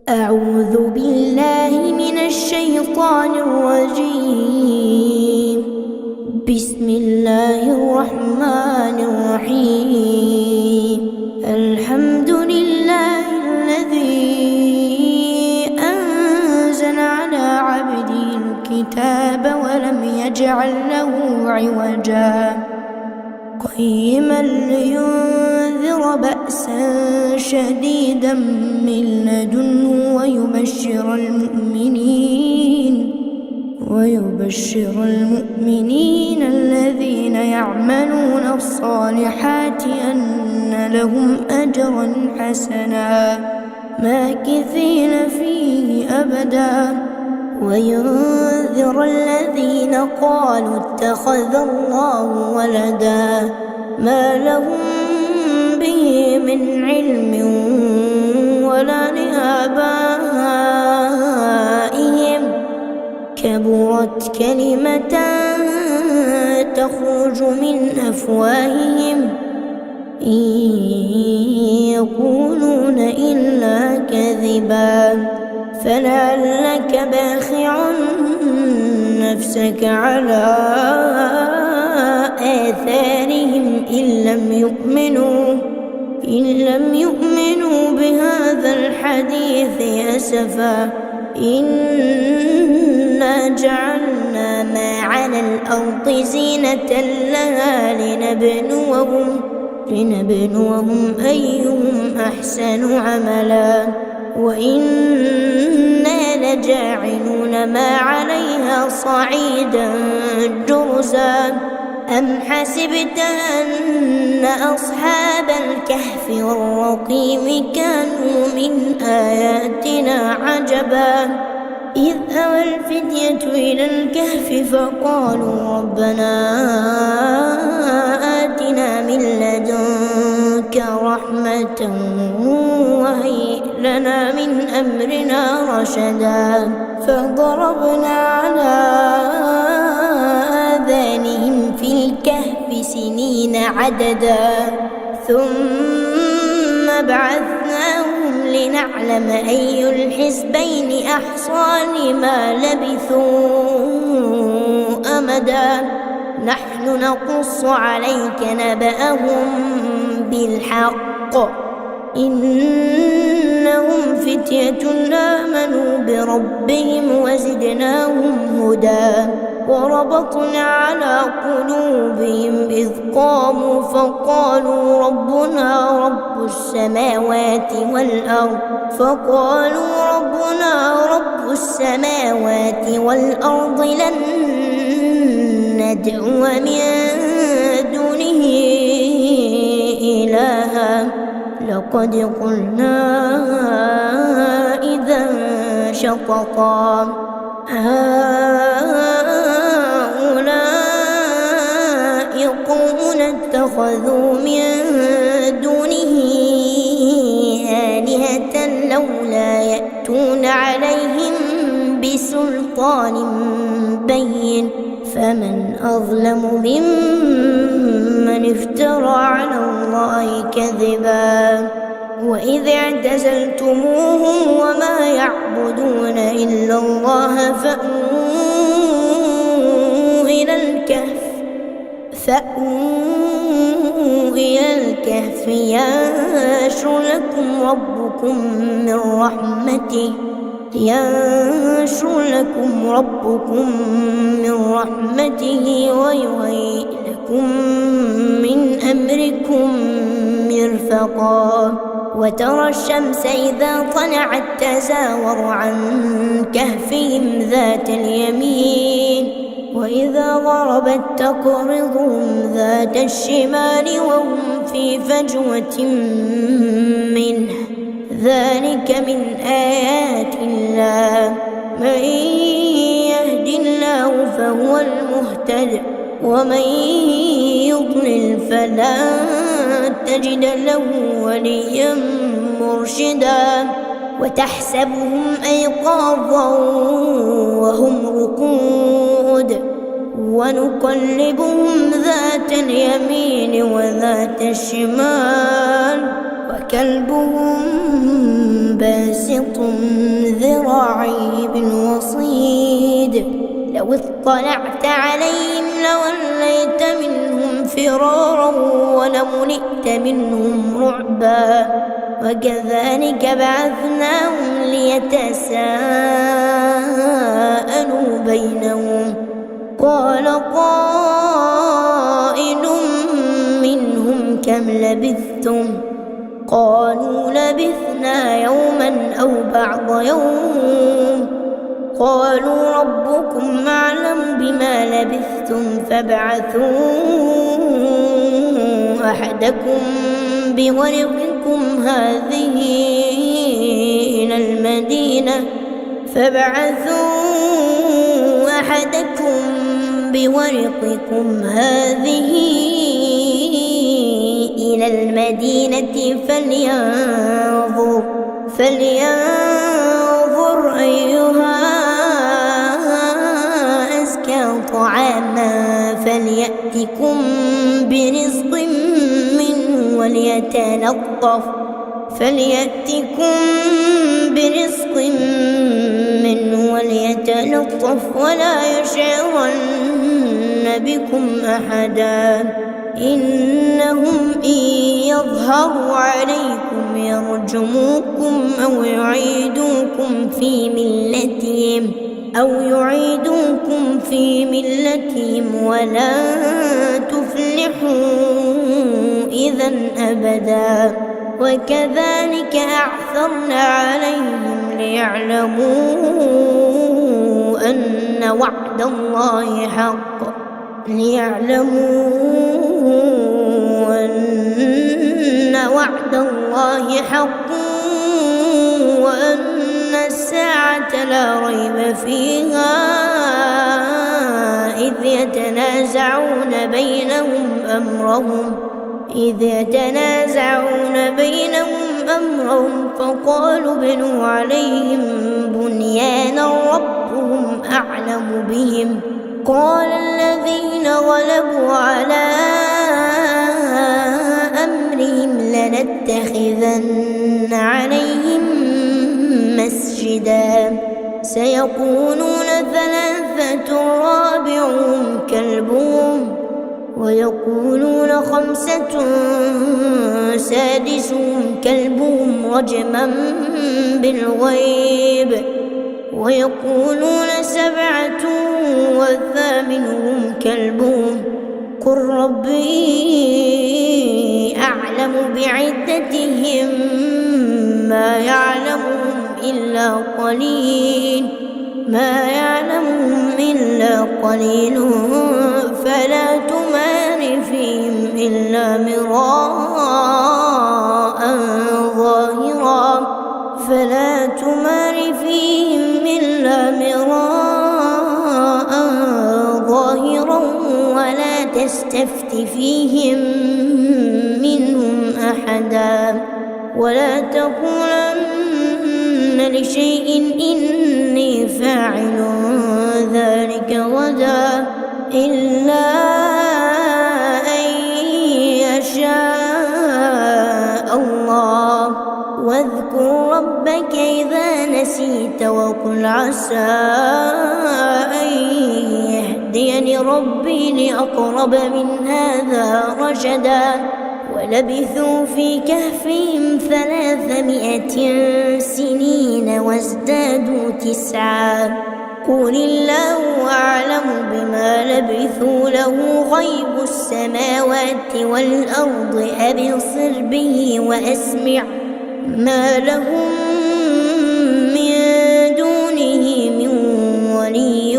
أعوذ بالله من الشيطان الرجيم. بسم الله الرحمن الرحيم. الحمد لله الذي أنزل على عبده الكتاب ولم يجعل له عوجا قيما لينذر بأسا شديدا من لدنه ويبشر المؤمنين الذين يعملون الصالحات أن لهم أجرا حسنا ماكثين فيه أبدا وينذر الذين قالوا اتخذ الله ولدا ما لهم به من علم ولا لآبائهم كبرت كلمة تخرج من أفواههم إن يقولون إلا كذبا فلعلك باخع نفسك على آثارهم إن لم يؤمنوا بهذا الحديث أسفا إنا جعلنا ما على الأرض زينة لها لنبلوهم أيهم أحسن عملا وإنا لجاعلون ما عليها صعيدا جرزا أم حسبت أن أصحاب الكهف والرقيم كانوا من آياتنا عجبا إذ أوى الفتية إلى الكهف فقالوا ربنا آتنا من لدنك رحمة وهيئ لنا من أمرنا رشدا فضربنا على آذانهم في الكهف سنين عددا ثم بعثناهم لنعلم أي الحزبين أحصى لما لبثوا أمدا نحن نقص عليك نبأهم بالحق إنهم فتية آمنوا بربهم وزدناهم هدى وربطنا على قلوبهم إذ قاموا فقالوا ربنا رب السماوات والأرض لن ندعو من دونه إلها لقد قلنا إذا شططا هؤلاء قوم اتخذوا من دونه آلهة لولا يأتون عليهم بسلطان بين فمن أظلم ممن افترى على الله كذبا وإذ اعتزلتموهم وما يعبدون إلا الله فأووا إلى الكهف ينشر لكم ربكم من رحمته ويهيئ لكم من أمركم مرفقا وترى الشمس إذا طلعت تزاور عن كهفهم ذات اليمين وإذا غربت تقرضهم ذات الشمال وهم في فجوة منه ذلك من آيات الله من يهد الله فهو المهتد ومن يضلل فلا تجد له وليا مرشدا وتحسبهم أيقاظا وهم رقود ونقلبهم ذات اليمين وذات الشمال كلبهم باسط ذراعيه بالوصيد لو اطلعت عليهم لوليت منهم فرارا ولملئت منهم رعبا وكذلك بعثناهم ليتساءلوا بينهم قال قائل منهم كم لبثتم قالوا لبثنا يوما أو بعض يوم قالوا ربكم أعلم بما لبثتم فابعثوا أحدكم بورقكم هذه إلى المدينة فلينظر أيها أزكى طعاما فليأتكم برزق منه وليتلطف ولا يشعرن بكم أحدا إنهم إن يظهروا عليكم يرجموكم أو يعيدوكم في ملتهم ولا تفلحوا إذا أبدا وكذلك أعثرنا عليهم ليعلموا أن وعد الله حق وأن الساعة لا ريب فيها إذ يتنازعون بينهم أمرهم فقالوا ابنوا عليهم بنيانا ربهم أعلم بهم قال الذين غلبوا على أمرهم لنتخذن عليهم مسجدا سيقولون ثلاثة رابعهم كلبهم ويقولون خمسة سادسهم كلبهم رجما بالغيب ويقولون سبعة وثامنهم كلبهم قل ربي أعلم بعدتهم ما يعلمهم إلا قليل فلا تمار فيهم إلا مراء ظاهرا ولا تستفت فيهم منهم أحدا ولا تقولن لشيء إني فاعل ذلك غدا إلا أن يشاء الله واذكر ربك إذا نسيت وقل عسى أن يهديني ربي لأقرب من هذا رشدا ولبثوا في كهفهم 300 سنين وازدادوا 9 قل الله أعلم بما لبثوا له غيب السماوات والأرض أبصر به وأسمع ما لهم من دونه من ولي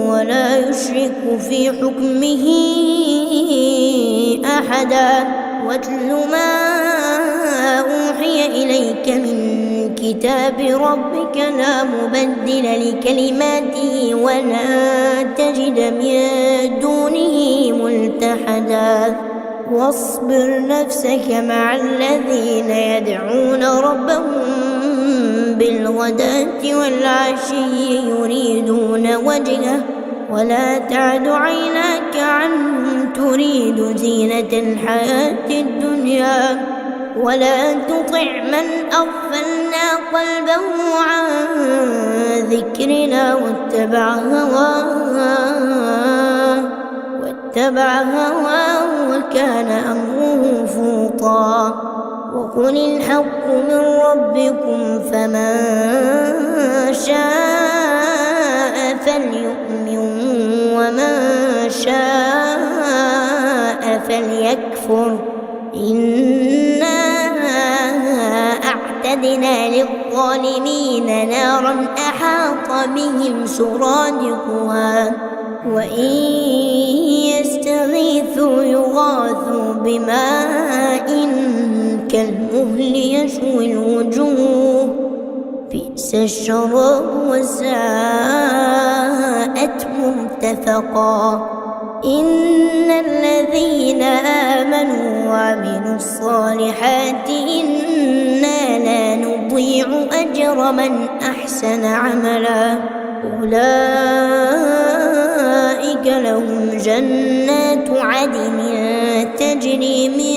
ولا يشرك في حكمه أحدا واتل ما أوحي إليك من كتاب ربك لا مبدل لكلماته ولا تجد من دونه ملتحدا واصبر نفسك مع الذين يدعون ربهم بالغداة والعشي يريدون وجهه ولا تعد عيناك عنهم تريد زينة الحياة الدنيا ولا تطع من أغفلنا قلبه عن ذكرنا واتبع هواه وكان أمره فرطا. وقل الحق من ربكم فمن شاء فليؤمن ومن شاء فليكفر. إنا أعتدنا للظالمين نارا أحاط بهم سرادقها وإن يستغيثوا يغاثوا بماء كالمهل يشوي الوجوه بئس الشراب وساءت مرتفقا. إن الذين آمنوا وعملوا الصالحات إنا لا نضيع أجر من أحسن عملا. أولئك لهم جنات عدن تجري من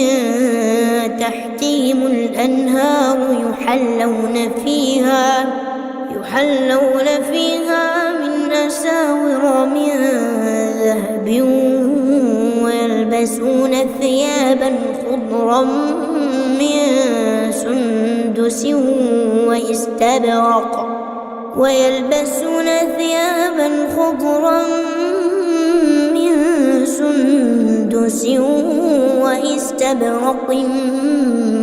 تحتهم الأنهار يحلون فيها من أساور من ذهب ويلبسون ثيابا خضرا من سندس واستبرق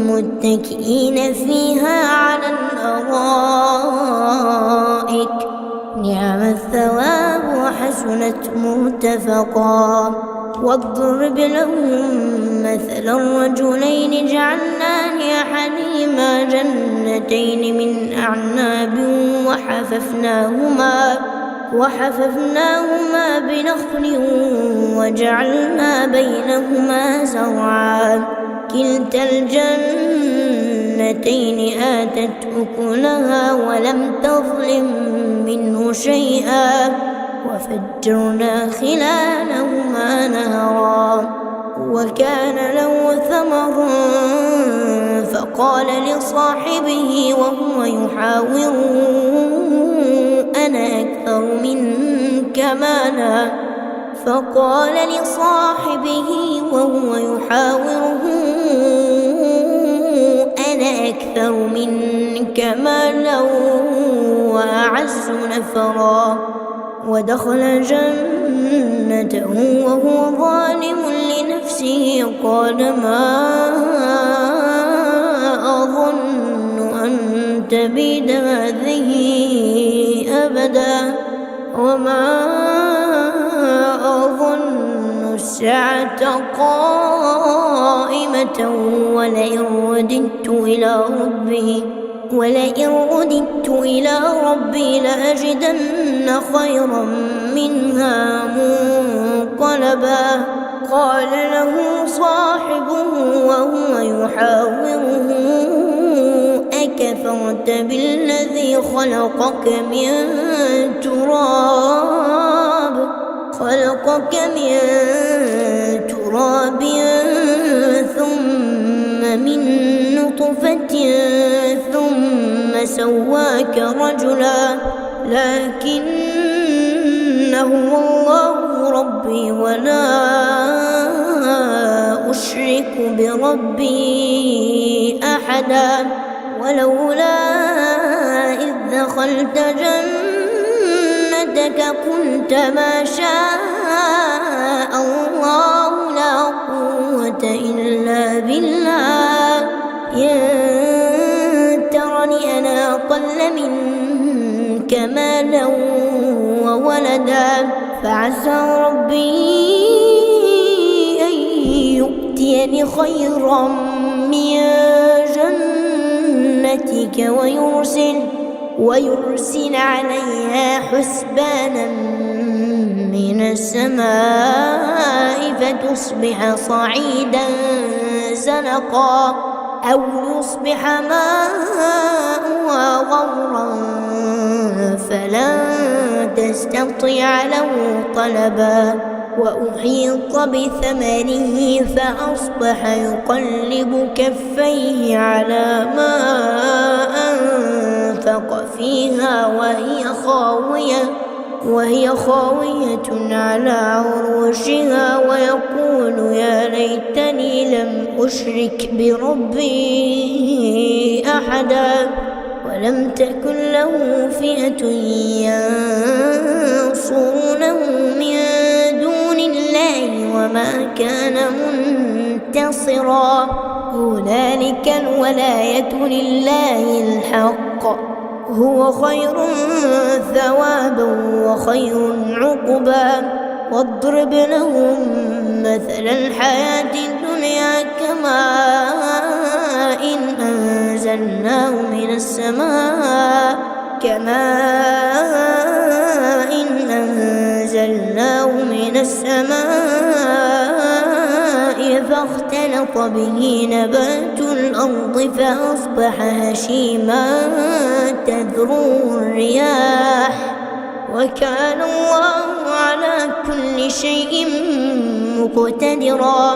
متكئين فيها على الأرائك نعم الثواب وحسنت مرتفقا. واضرب لهم مثلا رجلين جعلنا لأحدهما جنتين من أعناب وحففناهما بنخل وجعلنا بينهما زرعا. كلتا الجنتين آتت أكلها ولم تظلم منه شيئا وفجرنا خلالهما نهرا. وكان له ثمر فقال لصاحبه وهو يحاوره أنا أكثر منك مالا وأعز نفرا. ودخل جنته وهو ظالم لنفسه قال ما أظن أن تبيد هذه أبدا وما أظن الساعة قائمة ولئن رددت إلى ربي لأجدن خيرا منها منقلبا. قال له صاحبه وهو يحاوره أكفرت بالذي خلقك من تراب ثم من نطفة ثم سواك رجلا لكن هو الله ربي ولا أشرك بربي أحدا. ولولا إذ دخلت جنتك قلت ما شاء الله لا قوة إلا بالله إن ترني أنا أقل منك مالا وولدا فعسى ربي أن يؤتيني خيرا من جنتك ويرسل عليها حسبانا من السماء فتصبح صعيدا زلقا أو يصبح ماؤها غورا فلن تستطيع له طلبا. وأحيط بثمره فأصبح يقلب كفيه على ما أنفق فيها وهي خاوية على عروشها ويقول يا ليتني لم أشرك بربي أحدا ولم تكن له فئة ينصرونه من دون الله وما كان منتصرا هنالك الولاية لله الحق هو خير ثوابا وخير عقبا واضرب لهم مثل الحياة الدنيا كماء أنزلناه من السماء فاختلط به نبات الأرض فأصبح هشيما تذروه الرياح وكان الله على كل شيء مقتدرا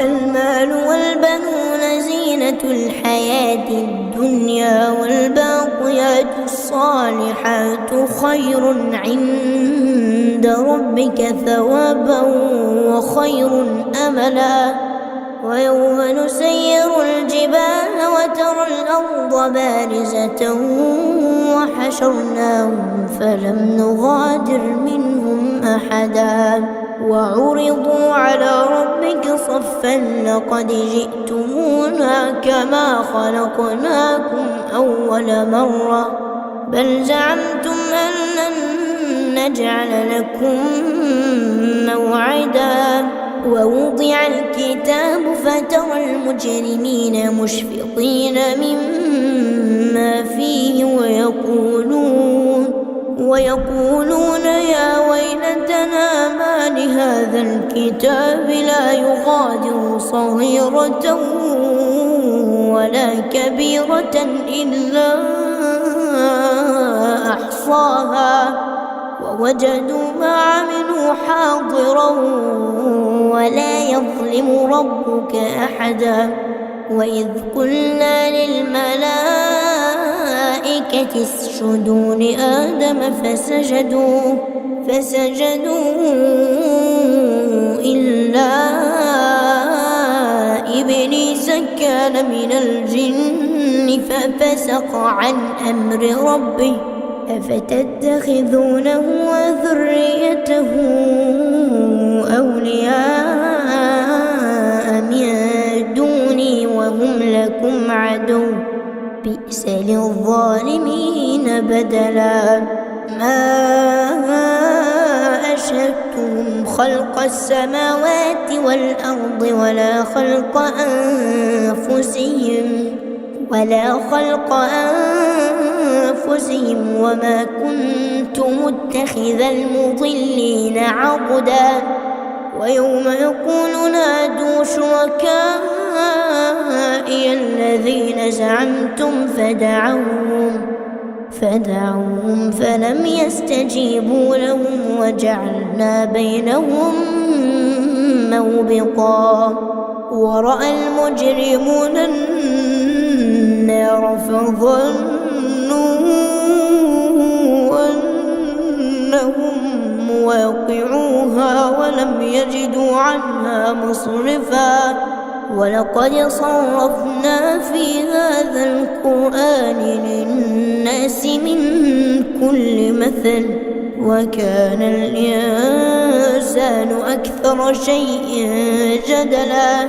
المال والبنون زينة الحياة الدنيا والباقيات الصالحات خير عند ربك ثوابا وخير أملا ويوم نسير الجبال وترى الأرض بارزة وحشرناهم فلم نغادر منهم أحدا وعرضوا على ربك صفا لقد جئتمونا كما خلقناكم أول مرة بل زعمتم أن لن نجعل لكم موعدا ووضع الكتاب فترى المجرمين مشفقين مما فيه ويقولون يا ويلتنا ما لهذا الكتاب لا يغادر صغيرة ولا كبيرة إلا أحصاها ووجدوا ما عملوا حاضرا ولا يظلم ربك أحدا وإذ قلنا للملائكة اسجدوا لآدم فسجدوا إلا إبليس كان من الجن ففسق عن أمر ربه أفتتخذونه وذريته أولياء من دوني وهم لكم عدو بئس للظالمين بدلا ما أشهدتهم خلق السماوات والأرض ولا خلق أنفسهم وما كنت متخذ المضلين عضدا ويوم يقول نادوا شركائي الذين زعمتم فدعوهم فلم يستجيبوا لهم وجعلنا بينهم موبقا ورأى المجرمون النار فظنوا أنهم مواقعوها ولم يجدوا عنها مصرفا ولقد صرفنا في هذا القرآن للناس من كل مثل وكان الإنسان أكثر شيء جدلا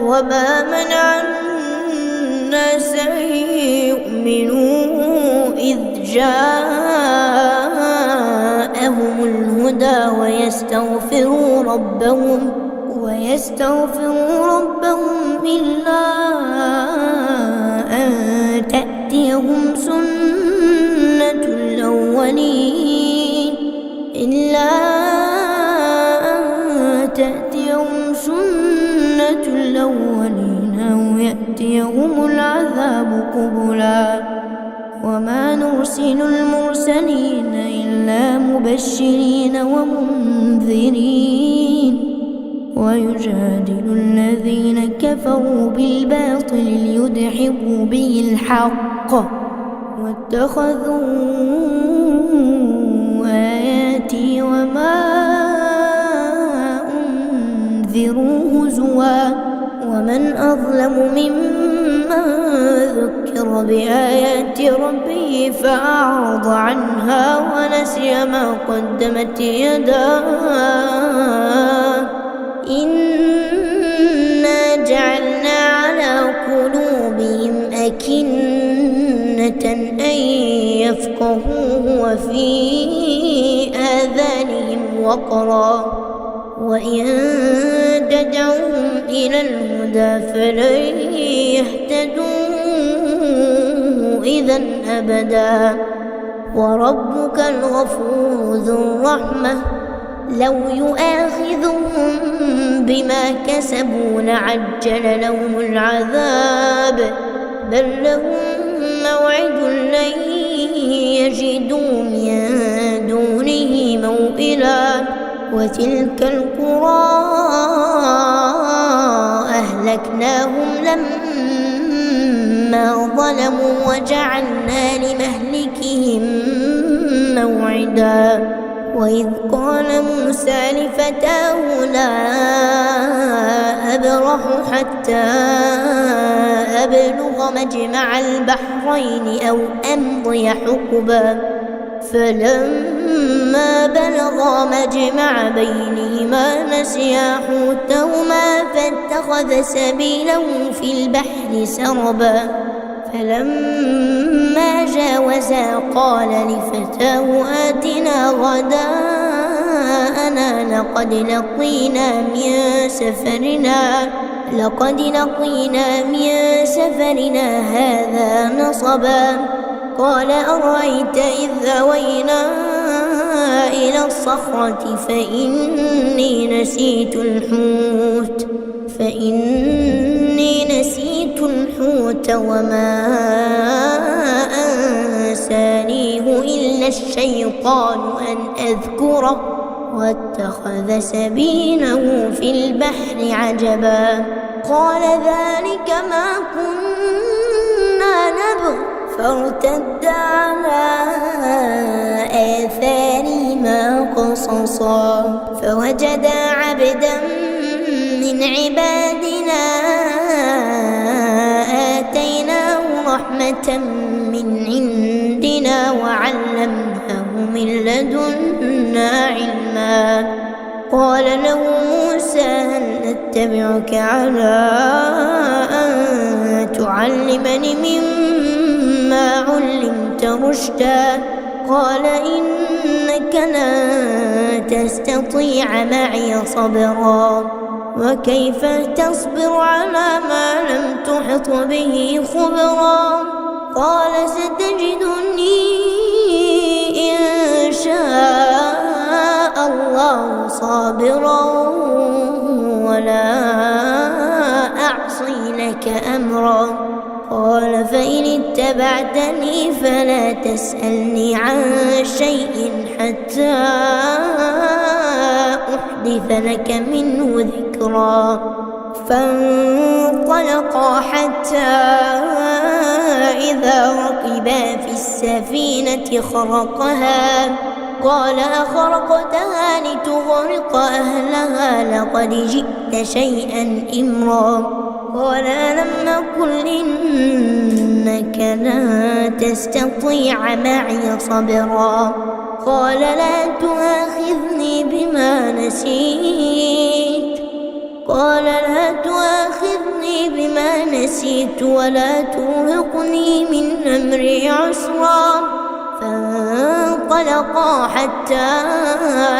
وما منع الناس أن يؤمنوا إذ جاءهم الهدى ويستغفروا ربهم إلا أن تأتيهم سنة الأولين أو يأتيهم العذاب قبلا وما نرسل المرسلين إلا مبشرين ومنذرين ويجادل الذين كفروا بالباطل ليدحضوا به الحق واتخذوا آياتي وما أنذروا هزوا ومن أظلم ممن ذكر بآيات ربه فأعرض عنها ونسي ما قدمت يداه إنا جعلنا على قلوبهم أكنة أن يفقهوه وفي آذانهم وقرا وإن تدعوهم إلى الهدى فلن يهتدوا إذا أبدا وربك الغفور ذو الرحمة لو يؤاخذهم بما كسبوا لعجل لهم العذاب بل لهم موعد لن يجدوا من دونه موئلا وتلك القرى أهلكناهم لما ظلموا وجعلنا لمهلكهم موعدا وإذ قال موسى لفتاه لا أبرح حتى أبلغ مجمع البحرين أو أمضي حقبا فلما بلغا مجمع بينهما نسيا حوتهما فاتخذ سبيله في البحر سربا فلما جاوزا قال لفتاه آتنا غداءنا لقد لقينا من سفرنا هذا نصبا قال أرأيت إذ أوينا إلى الصخرة فإني نسيت الحوت وما أنسانيه إلا الشيطان أن أذكره واتخذ سبيله في البحر عجبا قال ذلك ما كنا نبغ فارتدا على آثارهما قصصا فوجدا عبدا من عبادنا آتيناه رحمة من عندنا وعلمناه من لدنا علما قال له موسى هل نتبعك على أن تعلمني مما علمت رشدا قال إنك لن تستطيع معي صبرا وكيف تصبر على ما لم تحط به خبرا قال ستجدني إن شاء الله صابرا ولا أعصي لك أمرا قال فإن اتبعتني فلا تسألني عن شيء حتى أحدث لك منه ذكرا فانطلقا حتى إذا ركبا في السفينة خرقها قال أخرقتها لتغرق أهلها لقد جئت شيئا إمرا قال ألم أقل إنك لن تستطيع معي صبرا قال لا تؤاخذني بما نسيت ولا ترهقني من أمري عسرا فانطلقا حتى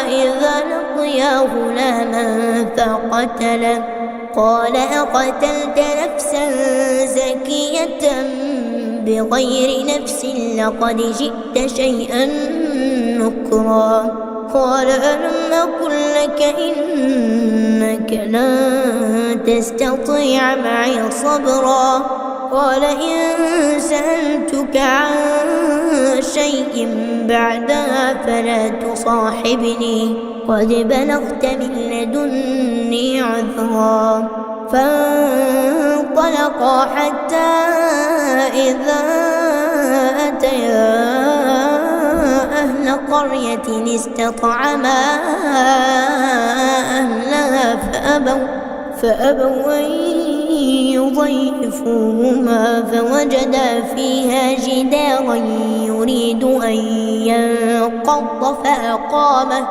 إذا لقيا غلاما فقتله قال أقتلت نفسا زكية بغير نفس لقد جئت شيئا نكرا قال ألم أقل لك إنك لن تستطيع معي صبرا قال إن سألتك عن شيء بعدها فلا تصاحبني قد بلغت من لدني عذرا. فانطلقا حتى إذا أتيا أهل قرية استطعما أهلها فأبوا أن يضيفوهما فوجدا فيها جدارا يريد أن ينقض فأقامه.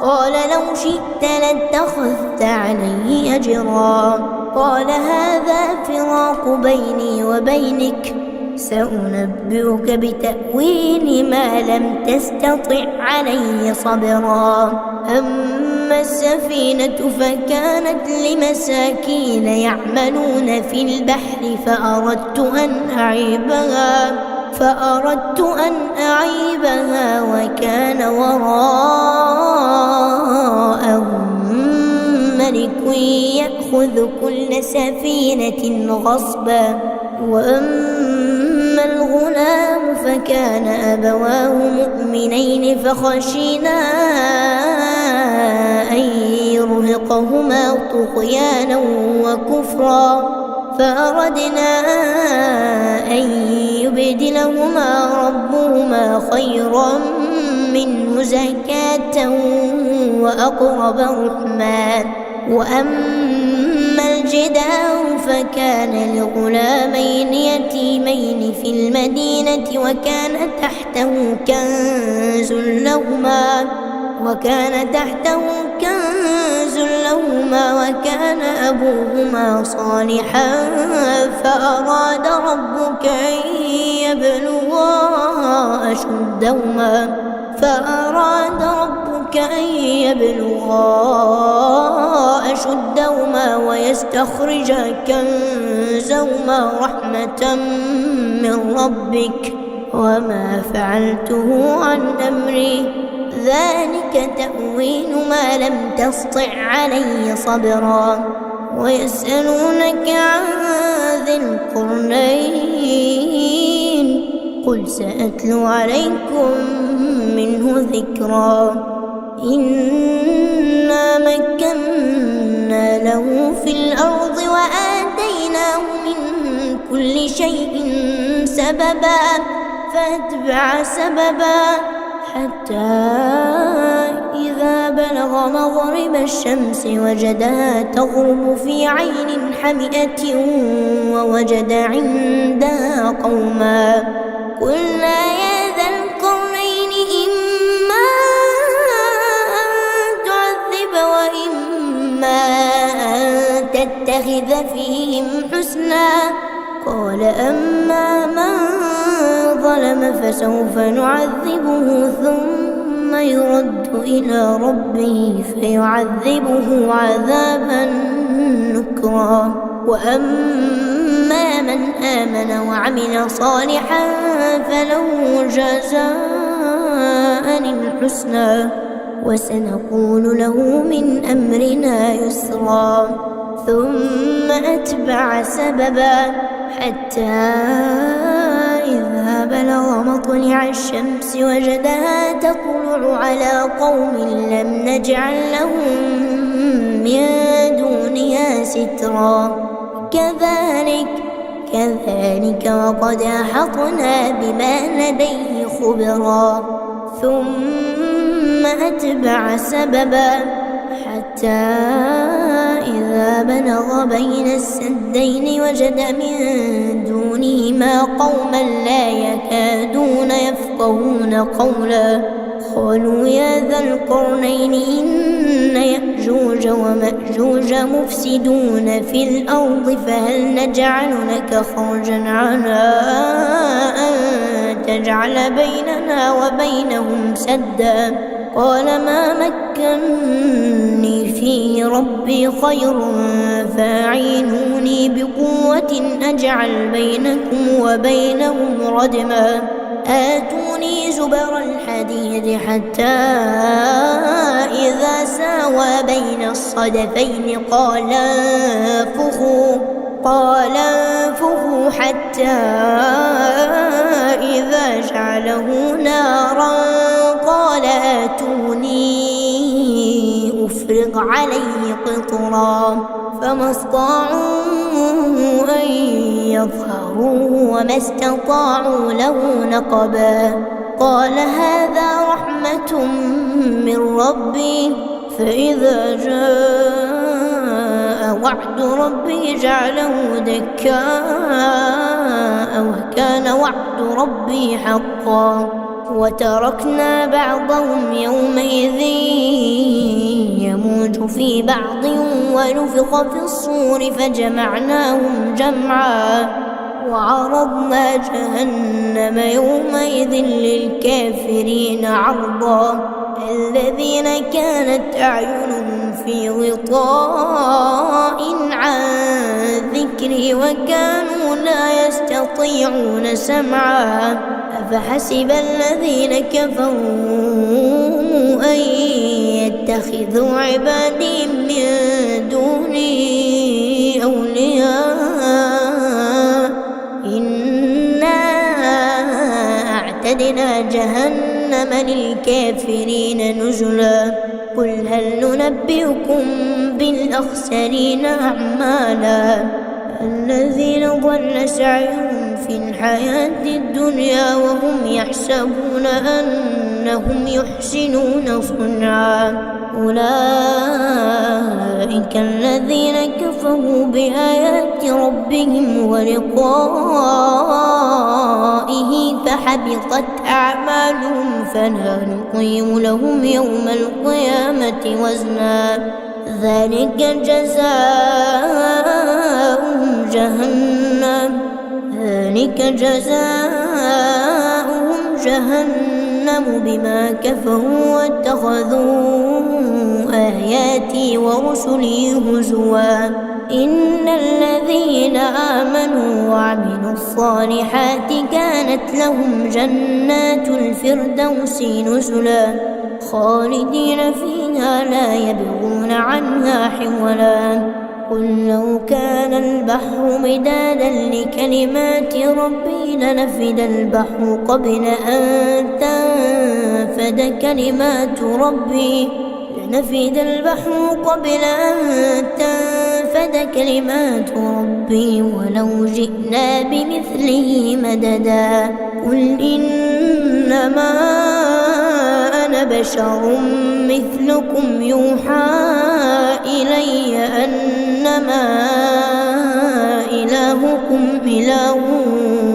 قال لو شئت لاتخذت عليه أجرا. قال هذا فراق بيني وبينك، سأنبئك بتأويل ما لم تستطع عليه صبرا. أما السفينة فكانت لمساكين يعملون في البحر فأردت أن أعيبها وكان وراءهم ملك يأخذ كل سفينة غصبا. وأما الغلام فكان أبواه مؤمنين فخشينا أن يرهقهما طغيانا وكفرا، فأردنا أن يبدلهما ربهما خيرا منه زكاة وأقرب رحما. وأما الجدار فكان لغلامين يتيمين في المدينة وكان تحته كنز لهما وكان أبوهما صالحا فأراد ربك أن يبلغا أشدهما ويستخرجا كنزهما رحمة من ربك وما فعلته عن أمري، ذلك تأويل ما لم تسطع عليه صبرا. ويسألونك عن ذي القرنين قل سأتلو عليكم منه ذكرا. إنا مكنا له في الأرض وآتيناه من كل شيء سببا فأتبع سببا حتى إذا بلغ مغرب الشمس وجدها تغرب في عين حمئة ووجد عندها قوما. قلنا يا ذا القرنين إما أن تعذب وإما أن تتخذ فيهم حسنا. قال أما من ظلم فسوف نعذبه ثم يرد إلى ربه فيعذبه عذابا نكرا. وأما من آمن وعمل صالحا فله جزاء الحسنى وسنقول له من أمرنا يسرا. ثم أتبع سببا حتى إذا بلغ مطلع الشمس وجدها تطلع على قوم لم نجعل لهم من دونها سترا. كذلك وقد أحطنا بما لديه خبرا. ثم أتبع سببا حتى إذا بلغ بين السدين وجد من دونهما قوما لا يكادون يفقهون قولا. قالوا يا ذا القرنين إن يأجوج ومأجوج مفسدون في الأرض فهل نجعل لك خرجا على أن تجعل بيننا وبينهم سدا. قال ما مكنني فيه ربي خير فاعينوني بقوة أجعل بينكم وبينهم ردما. آتوني زبر الحديد حتى إذا ساوى بين الصدفين قال انفخوا حتى إذا جعله نارا قال آتوني عليه قطرا فما استطاعوا أن يظهروه وما استطاعوا له نقبا قال هذا رحمة من ربي فإذا جاء وعد ربي جعله دكاء وكان وعد ربي حقا وتركنا بعضهم يومئذ يموج في بعض ونفخ في الصور فجمعناهم جمعا وعرضنا جهنم يومئذ للكافرين عرضا الذين كانت أعينهم في غطاء عن ذكري وكانوا لا يستطيعون سمعا أفحسب الذين كفروا أن يتخذوا عبادي من دوني أولياء إنا أعتدنا جهنم للكافرين نزلا قل هل ننبئكم بالأخسرين أعمالا الذين ضل سعيهم في الحياة الدنيا وهم يحسبون أنهم يحسنون صنعا أولئك الذين كفروا بآيات ربهم ولقائه فحبطت أعمالهم فلا نقيم لهم يوم القيامة وزنا ذلك جزاؤهم جهنم بما كفروا واتخذوا آياتي ورسلي هزوا إن الذين آمنوا وعملوا الصالحات كانت لهم جنات الفردوس نزلا خالدين فيها لا يبغون عنها حولا قل لو كان البحر مدادا لكلمات ربي لنفد البحر قبل أن تنفد كلمات ربي ولو جئنا بمثله مددا قل إنما أنا بشر مثلكم يوحى إلي أنما إلهكم إله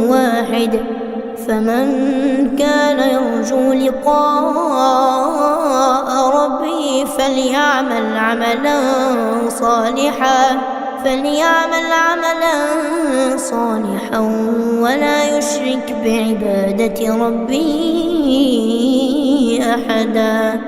واحد فمن كان يرجو لقاء ربه فليعمل عملا صالحا ولا يشرك بعبادة ربه أحدا.